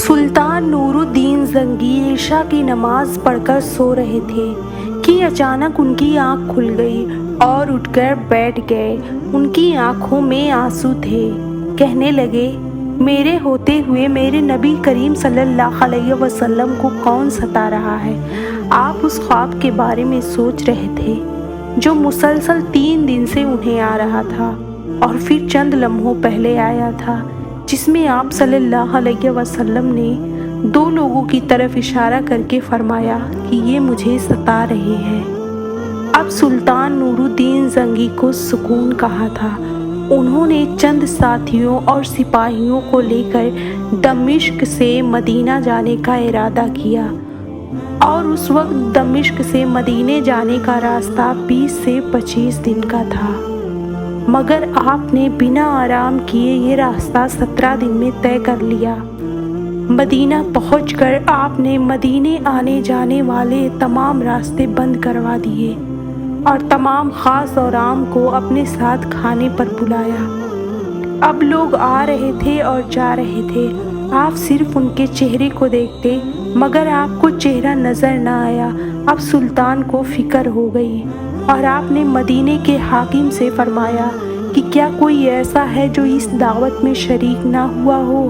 سلطان نور الدین زنگی عشاء کی نماز پڑھ کر سو رہے تھے کہ اچانک ان کی آنکھ کھل گئی اور اٹھ کر بیٹھ گئے۔ ان کی آنکھوں میں آنسو تھے۔ کہنے لگے، میرے ہوتے ہوئے میرے نبی کریم صلی اللہ علیہ وسلم کو کون ستا رہا ہے؟ آپ اس خواب کے بارے میں سوچ رہے تھے جو مسلسل 3 دن سے انہیں آ رہا تھا اور پھر چند لمحوں پہلے آیا تھا، جس میں آپ صلی اللہ علیہ وسلم نے 2 لوگوں کی طرف اشارہ کر کے فرمایا کہ یہ مجھے ستا رہے ہیں۔ اب سلطان نور الدین زنگی کو سکون کہا تھا۔ انہوں نے چند ساتھیوں اور سپاہیوں کو لے کر دمشق سے مدینہ جانے کا ارادہ کیا، اور اس وقت دمشق سے مدینے جانے کا راستہ 20 سے 25 دن کا تھا، مگر آپ نے بنا آرام کیے یہ راستہ 17 دن میں طے کر لیا۔ مدینہ پہنچ کر آپ نے مدینے آنے جانے والے تمام راستے بند کروا دیے اور تمام خاص اور عام کو اپنے ساتھ کھانے پر بلایا۔ اب لوگ آ رہے تھے اور جا رہے تھے، آپ صرف ان کے چہرے کو دیکھتے، مگر آپ کو چہرہ نظر نہ آیا۔ اب سلطان کو فکر ہو گئی اور آپ نے مدینے کے حاکم سے فرمایا کہ کیا کوئی ایسا ہے جو اس دعوت میں شریک نہ ہوا ہو؟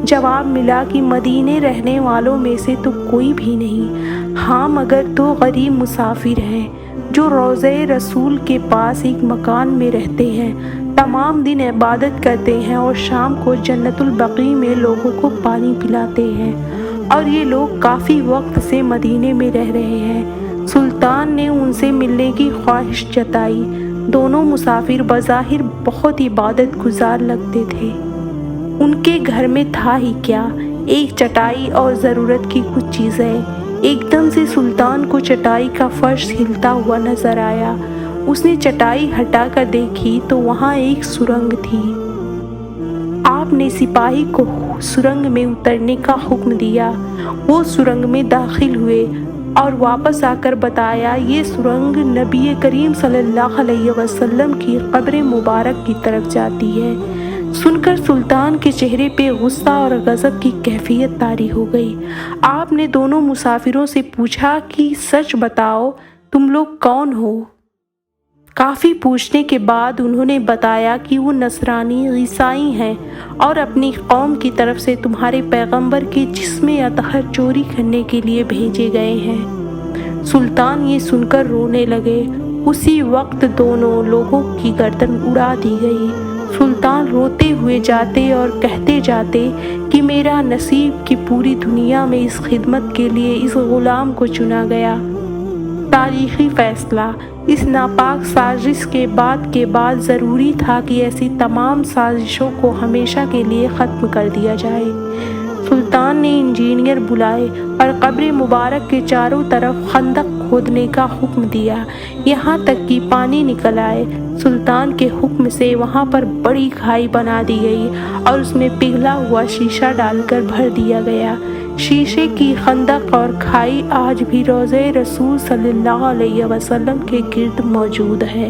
جواب ملا کہ مدینے رہنے والوں میں سے تو کوئی بھی نہیں، ہاں مگر 2 غریب مسافر ہیں جو روضہ رسول کے پاس ایک مکان میں رہتے ہیں، تمام دن عبادت کرتے ہیں اور شام کو جنت البقیع میں لوگوں کو پانی پلاتے ہیں، اور یہ لوگ کافی وقت سے مدینے میں رہ رہے ہیں۔ سلطان نے ان سے ملنے کی خواہش جتائی۔ دونوں مسافر بظاہر بہت عبادت گزار لگتے تھے۔ ان کے گھر میں تھا ہی کیا، ایک چٹائی اور ضرورت کی کچھ چیزیں۔ ایک دم سے سلطان کو چٹائی کا فرش ہلتا ہوا نظر آیا۔ اس نے چٹائی ہٹا کر دیکھی تو وہاں ایک سرنگ تھی۔ آپ نے سپاہی کو سرنگ میں اترنے کا حکم دیا۔ وہ سرنگ میں داخل ہوئے اور واپس آ کر بتایا، یہ سرنگ نبی کریم صلی اللہ علیہ وسلم کی قبر مبارک کی طرف جاتی ہے۔ سن کر سلطان کے چہرے پہ غصہ اور غضب کی کیفیت طاری ہو گئی۔ آپ نے دونوں مسافروں سے پوچھا کہ سچ بتاؤ، تم لوگ کون ہو؟ کافی پوچھنے کے بعد انہوں نے بتایا کہ وہ نصرانی عیسائی ہیں اور اپنی قوم کی طرف سے تمہارے پیغمبر کے جسم اطہر چوری کرنے کے لیے بھیجے گئے ہیں۔ سلطان یہ سن کر رونے لگے۔ اسی وقت دونوں لوگوں کی گردن اڑا دی گئی۔ سلطان روتے ہوئے جاتے اور کہتے جاتے کہ میرا نصیب کہ پوری دنیا میں اس خدمت کے لیے اس غلام کو چنا گیا۔ تاریخی فیصلہ، اس ناپاک سازش کے بعد ضروری تھا کہ ایسی تمام سازشوں کو ہمیشہ کے لیے ختم کر دیا جائے۔ سلطان نے انجینئر بلائے اور قبر مبارک کے چاروں طرف خندق کھودنے کا حکم دیا، یہاں تک کہ پانی نکل آئے۔ سلطان کے حکم سے وہاں پر بڑی کھائی بنا دی گئی اور اس میں پگھلا ہوا شیشہ ڈال کر بھر دیا گیا۔ شیشے کی خندق اور کھائی آج بھی روضہ رسول صلی اللہ علیہ وسلم کے گرد موجود ہے۔